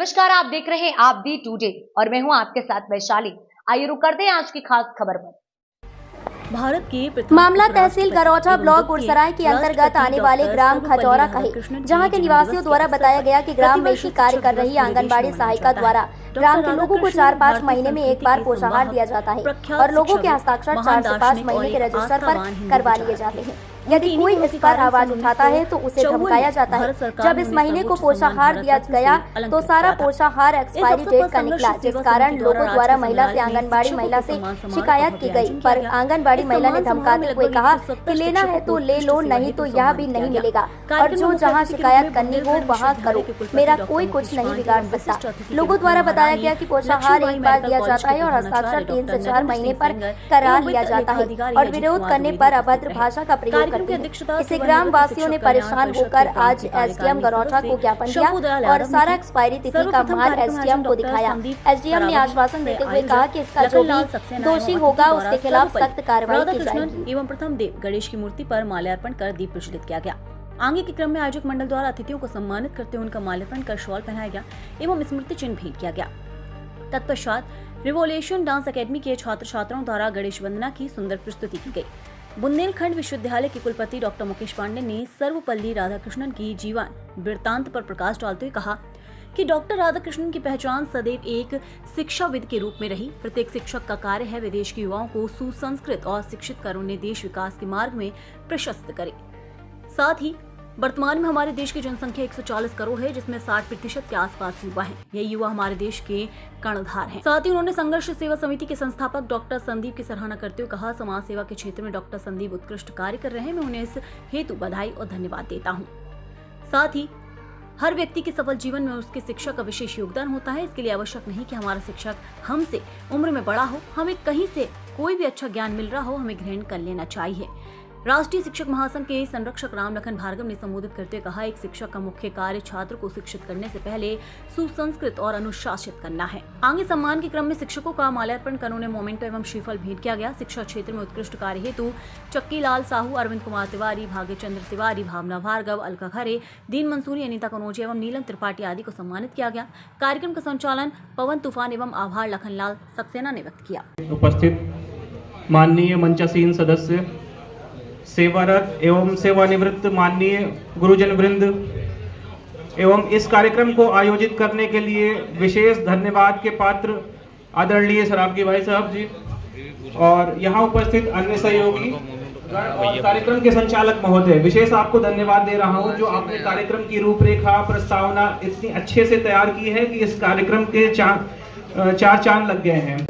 नमस्कार, आप देख रहे हैं आप दी टुडे और मैं हूं आपके साथ वैशाली। आइए रुक करते हैं आज की खास खबर पर। भारत के मामला तहसील गरौठा ब्लॉक गुरसराय के अंतर्गत आने वाले ग्राम खजौरा का है, जहां के निवासियों द्वारा बताया गया कि ग्राम में ही कार्य कर रही आंगनबाड़ी सहायिका द्वारा ग्राम के लोगों को 4-5 महीने में एक बार पोषाहार दिया जाता है और लोगों के हस्ताक्षर 4 से 5 महीने के रजिस्टर पर करवा लिए जाते हैं। यदि कोई इस पर आवाज उठाता है तो उसे धमकाया जाता है। जब इस महीने को पोषाहार दिया गया तो सारा पोषाहार एक्सपायरी डेट का निकला, जिस कारण लोगों द्वारा महिला से आंगनबाड़ी महिला से शिकायत की गई, पर आंगनबाड़ी महिला ने धमकाते हुए कहा कि लेना है तो ले लो, नहीं तो यह भी नहीं मिलेगा और जो जहां शिकायत करनी हो वहां करो, मेरा कोई कुछ नहीं बिगाड़ सकता। लोगों द्वारा बताया गया कि पोषाहार एक बार दिया जाता है और हस्ताक्षर 3 से 4 महीने पर करा लिया जाता है और विरोध करने पर अभद्र भाषा का प्रयोग करते हैं। इसे ग्राम वासियों ने परेशान होकर आज एसडीएम गरौठा को ज्ञापन दिया और सारा एक्सपायरी तिथि का माल एसडीएम को दिखाया। एसडीएम ने आश्वासन देते हुए कहा कि इसका जो भी दोषी होगा उसके खिलाफ सख्त कार्रवाई की जाएगी। एवं प्रथम देव गणेश की मूर्ति पर माल्यार्पण कर दीप प्रज्वलित किया गया। आगे के क्रम में आयोजक मंडल द्वारा अतिथियों को सम्मानित करते हुए उनका माल्यार्पण कर शॉल पहनाया गया एवं स्मृति चिन्ह भेंट किया गया। तत्पश्चात रिवोल्यूशन डांस अकेडमी के छात्र छात्राओं द्वारा गणेश वंदना की सुंदर प्रस्तुति की गई। बुंदेलखंड विश्वविद्यालय के कुलपति डॉक्टर मुकेश पांडे ने सर्वपल्ली राधाकृष्णन की जीवन वृत्तांत पर प्रकाश डालते हुए कहा कि डॉक्टर राधाकृष्णन की पहचान सदैव एक शिक्षाविद के रूप में रही। प्रत्येक शिक्षक का कार्य है विदेश के युवाओं को सुसंस्कृत और शिक्षित कर उन्हें देश विकास के मार्ग में प्रशस्त करे। साथ ही वर्तमान में हमारे देश की जनसंख्या 140 करोड़ है, जिसमें 60% के आसपास युवा हैं। ये युवा हमारे देश के कर्णधार हैं। साथ ही उन्होंने संघर्ष सेवा समिति के संस्थापक डॉक्टर संदीप की सराहना करते हुए कहा, समाज सेवा के क्षेत्र में डॉक्टर संदीप उत्कृष्ट कार्य कर रहे हैं। मैं उन्हें इस हेतु बधाई और धन्यवाद देता हूँ। साथ ही हर व्यक्ति के सफल जीवन में उसके शिक्षक का विशेष योगदान होता है। इसके लिए आवश्यक नहीं कि हमारा शिक्षक हमसे उम्र में बड़ा हो, हमें कहीं से कोई भी अच्छा ज्ञान मिल रहा हो, हमें ग्रहण कर लेना चाहिए। राष्ट्रीय शिक्षक महासंघ के संरक्षक राम लखन भार्गव ने संबोधित करते हुए कहा, एक शिक्षक का मुख्य कार्य छात्र को शिक्षित करने से पहले सुसंस्कृत और अनुशासित करना है। आगे सम्मान के क्रम में शिक्षकों का माल्यार्पण कर उन्हें मोमेंटो एवं श्रीफल भेंट किया गया। शिक्षा क्षेत्र में उत्कृष्ट कार्य हेतु चक्की लाल साहू, अरविंद कुमार तिवारी, भाग्य चंद्र तिवारी, भावना भार्गव, अलका खरे, दीन मंसूरी, अनीता कनौजी एवं नीलम त्रिपाठी आदि को सम्मानित किया गया। कार्यक्रम का संचालन पवन तूफान एवं आभार लखनलाल सक्सेना ने व्यक्त किया। उपस्थित माननीय मंचासीन सदस्य, सेवारत एवं सेवानिवृत्त माननीय गुरुजन वृंद एवं इस कार्यक्रम को आयोजित करने के लिए विशेष धन्यवाद के पात्र आदरणीय सराबगी भाई साहब जी और यहाँ उपस्थित अन्य सहयोगी और कार्यक्रम के संचालक महोदय, विशेष आपको धन्यवाद दे रहा हूँ जो आपने कार्यक्रम की रूपरेखा प्रस्तावना इतनी अच्छे से तैयार की है कि इस कार्यक्रम के चार चांद लग गए हैं।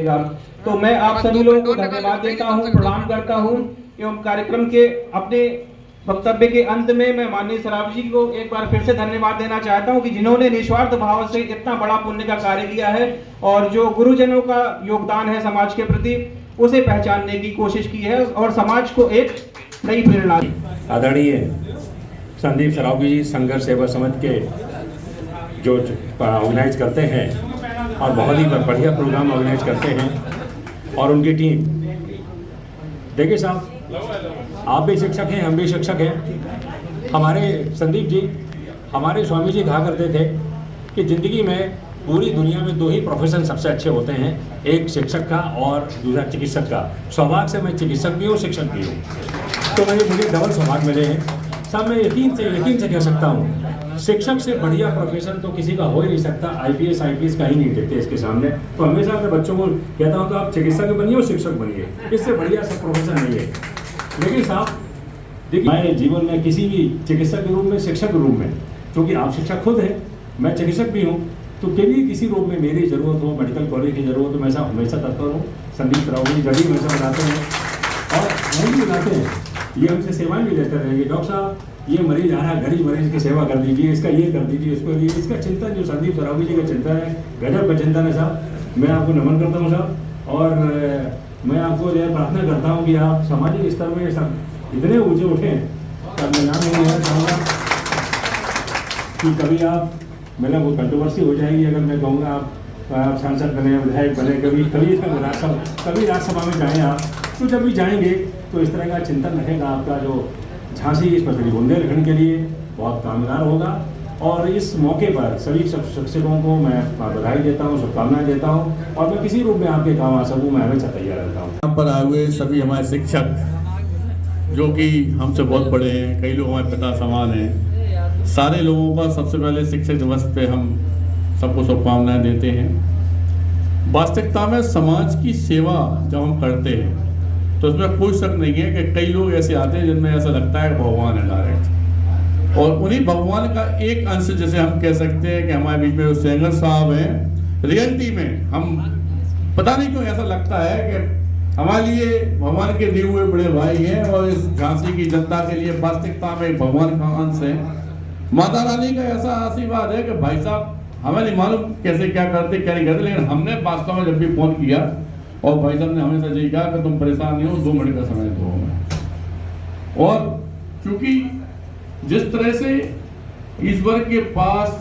तो मैं आप सभी लोगों को धन्यवाद देता हूँ, प्रणाम करता हूँ एवं कार्यक्रम के अपने वक्तव्य के अंत में मैं माननीय सराब जी को एक बार फिर से धन्यवाद देना चाहता हूं कि जिन्होंने निस्वार्थ भाव से इतना बड़ा पुण्य का कार्य किया है और जो गुरुजनों का योगदान है समाज के प्रति उसे पहचानने की कोशिश की है और समाज को एक नई प्रेरणा दी। आदरणीय संदीप सरावगी जी संघर्ष सेवा समिति के जो ऑर्गेनाइज करते हैं और बहुत ही बढ़िया प्रोग्राम ऑर्गेनाइज करते हैं और उनकी टीम, देखिए साहब, आप भी शिक्षक हैं, हम भी शिक्षक हैं। हमारे संदीप जी, हमारे स्वामी जी कहा करते थे कि ज़िंदगी में पूरी दुनिया में 2 ही प्रोफेशन सबसे अच्छे होते हैं, एक शिक्षक का और दूसरा चिकित्सक का। सौभाग्य से मैं चिकित्सक भी हूँ, शिक्षक भी हूँ, तो मुझे डबल सौभाग्य मिले हैं। सब मैं यकीन से कह सकता हूँ, शिक्षक से बढ़िया प्रोफेशन तो किसी का हो ही नहीं सकता। IPS का ही नहीं देखते इसके सामने। तो हमेशा अपने बच्चों को कहता हूँ कि आप चिकित्सक बनिए और शिक्षक बनिए, इससे बढ़िया सब प्रोफेशन नहीं है। लेकिन साहब देखिए, मैं जीवन में किसी भी चिकित्सक के रूप में, शिक्षक के रूप में, क्योंकि आप शिक्षक खुद हैं, मैं चिकित्सक भी हूँ, तो कभी किसी रूप में मेरी ज़रूरत हो, मेडिकल कॉलेज की ज़रूरत हो, मैं हमेशा तत्पर हूँ। संदीप सरावगी जब भी हमेशा बनाते हैं और हम भी बनाते हैं, ये हमसे सेवाएं भी लेते रहेंगे। डॉक्टर साहब, ये मरीज आ रहा है, गरीब मरीज की सेवा कर दीजिए, इसका ये कर दीजिए, इसको दीजिए। इसका चिंतन जो संदीप सरावगी जी का चिंतन है, गजब का चिंतन है साहब। मैं आपको नमन करता हूँ साहब और मैं आपको यह प्रार्थना करता हूँ कि आप सामाजिक स्तर में सब इतने ऊंचे उठें। तब मैं नहीं चाहूँगा कि कभी आप, मेरा वो कंट्रोवर्सी हो जाएगी अगर मैं कहूँगा आप सांसद बने, विधायक बने, कभी राज्यसभा में जाएँ आप, तो जब भी जाएंगे तो इस तरह का चिंतन रहेगा आपका, जो झांसी स्पेशली बुंदेलखंड के लिए बहुत कामगार होगा और इस मौके पर सभी शिक्षकों को मैं बधाई देता हूँ, शुभकामनाएं देता हूँ और मैं किसी रूप में आपके काम आ सकूँ मैं हमेशा तैयार रहता हूँ। यहाँ पर आए हुए सभी हमारे शिक्षक जो कि हमसे बहुत बड़े हैं, कई लोग हमारे पिता समान हैं, सारे लोगों का सबसे पहले शिक्षक दिवस पे हम सबको शुभकामनाएं देते हैं। वास्तविकता में समाज की सेवा जब हम करते हैं तो उसमें कोई शक नहीं है कि कई लोग ऐसे आते हैं जिनमें ऐसा लगता है भगवान है डायरेक्ट, और उन्हीं भगवान का एक अंश जैसे हम कह सकते हैं कि हमारे बीच में जो सेंगर साहब हैं, रियलिटी में हम पता नहीं क्यों ऐसा लगता है कि हमारे लिए भगवान के दिए हुए बड़े भाई हैं और इस झांसी की जनता के लिए वास्तविकता में भगवान का अंश है। माता रानी का ऐसा आशीर्वाद है कि भाई साहब हमें नहीं मालूम कैसे क्या करते क्या नहीं करते, लेकिन हमने वास्तव में जब भी फोन किया और भाई साहब ने हमेशा यही कहा कि तुम परेशान नहीं हो, 2 मिनट का समय दो हमें। और क्योंकि जिस तरह से ईश्वर के पास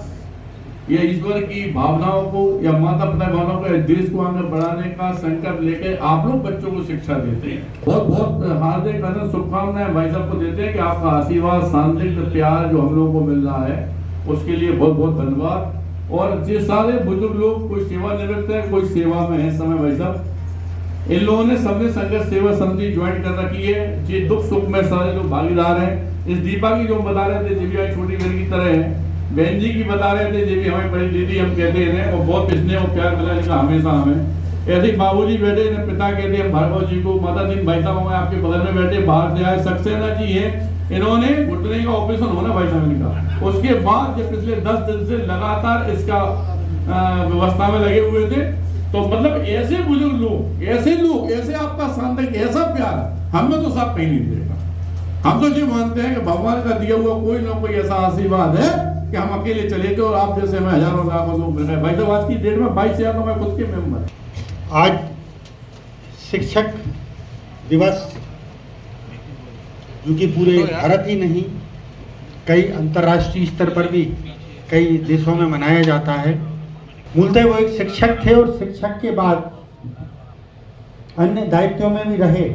या ईश्वर की भावनाओं को या माता पिता भावनाओं को देश को आगे बढ़ाने का संकल्प लेकर आप लोग बच्चों को शिक्षा देते हैं। बहुत बहुत हार्दिक शुभकामनाएं भाई साहब को देते हैं कि आपका आशीर्वाद, शांति, प्यार जो हम लोगों को मिल रहा है उसके लिए बहुत बहुत धन्यवाद। और ये सारे बुजुर्ग लोग कोई सेवानिवृत्त है, कोई सेवा में है समय भाई साहब, इन लोगों ने सबने संघर्ष सेवा समिति ज्वाइन कर रखी है। ये दुख सुख में सारे लोग भागीदार हैं। इस दीपा की जो बता रहे थे जीविया छोटी बहन की तरह है, बहन जी की बता रहे थे, ये भी हमारी बड़ी दीदी हम कहते हैं और बहुत स्नेह और प्यार मिला इनका हमेशा हमें। ऐसे ही बाबूजी बैठे ने, पिता कहते हैं भार्गव जी को, माता जी भाई साहब हमारे आपके बगल में बैठे बाहर से आए सक्सेना जी है, इन्होंने घुटने का ऑपरेशन होना भाई साहब इनका, उसके बाद जब पिछले 10 दिन से लगातार इसका व्यवस्था में लगे हुए थे। तो मतलब ऐसे बुजुर्ग लोग, ऐसे आपका शांति, ऐसा प्यार हमें तो सब कहीं नहीं देगा। हम तो ये मानते हैं कि भगवान का दिया हुआ कोई ना कोई ऐसा आशीर्वाद है कि हम अकेले चले थे और आप जैसे हमें हजारों लाखों लोग मिल रहे हैं। भाई साहब आज की डेट में 22,000 लोग खुद के मेंबर। आज शिक्षक दिवस जो कि पूरे भारत ही नहीं कई अंतर्राष्ट्रीय स्तर पर भी कई देशों में मनाया जाता है। मूलतः वो एक शिक्षक थे और शिक्षक के बाद अन्य दायित्वों में भी रहे,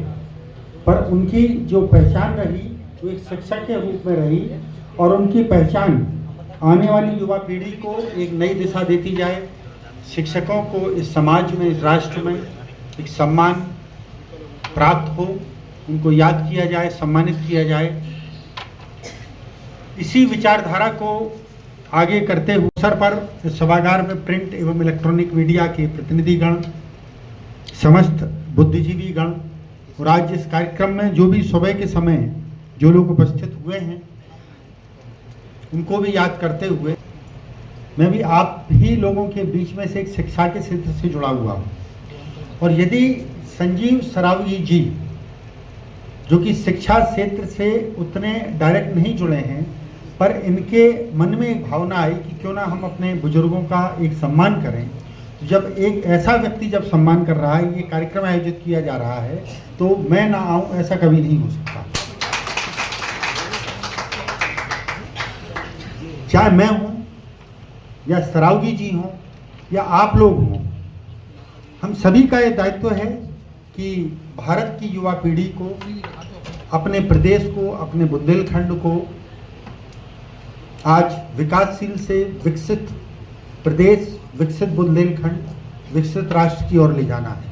पर उनकी जो पहचान रही वो एक शिक्षक के रूप में रही और उनकी पहचान आने वाली युवा पीढ़ी को एक नई दिशा देती जाए। शिक्षकों को इस समाज में, इस राष्ट्र में एक सम्मान प्राप्त हो, उनको याद किया जाए, सम्मानित किया जाए। इसी विचारधारा को आगे करते हुए अवसर पर सभागार में प्रिंट एवं इलेक्ट्रॉनिक मीडिया के प्रतिनिधिगण, समस्त बुद्धिजीवी गण और आज इस कार्यक्रम में जो भी सुबह के समय जो लोग उपस्थित हुए हैं उनको भी याद करते हुए मैं भी आप ही लोगों के बीच में से एक शिक्षा के क्षेत्र से जुड़ा हुआ हूँ। और यदि संजीव सरावगी जी जो कि शिक्षा क्षेत्र से उतने डायरेक्ट नहीं जुड़े हैं, पर इनके मन में एक भावना आई कि क्यों ना हम अपने बुजुर्गों का एक सम्मान करें। जब एक ऐसा व्यक्ति जब सम्मान कर रहा है, ये कार्यक्रम आयोजित किया जा रहा है, तो मैं ना आऊं ऐसा कभी नहीं हो सकता। चाहे मैं हूं या सरावगी जी हों या आप लोग हों, हम सभी का ये दायित्व है कि भारत की युवा पीढ़ी को, अपने प्रदेश को, अपने बुंदेलखंड को आज विकासशील से विकसित प्रदेश, विकसित बुंदेलखंड, विकसित राष्ट्र की ओर ले जाना है।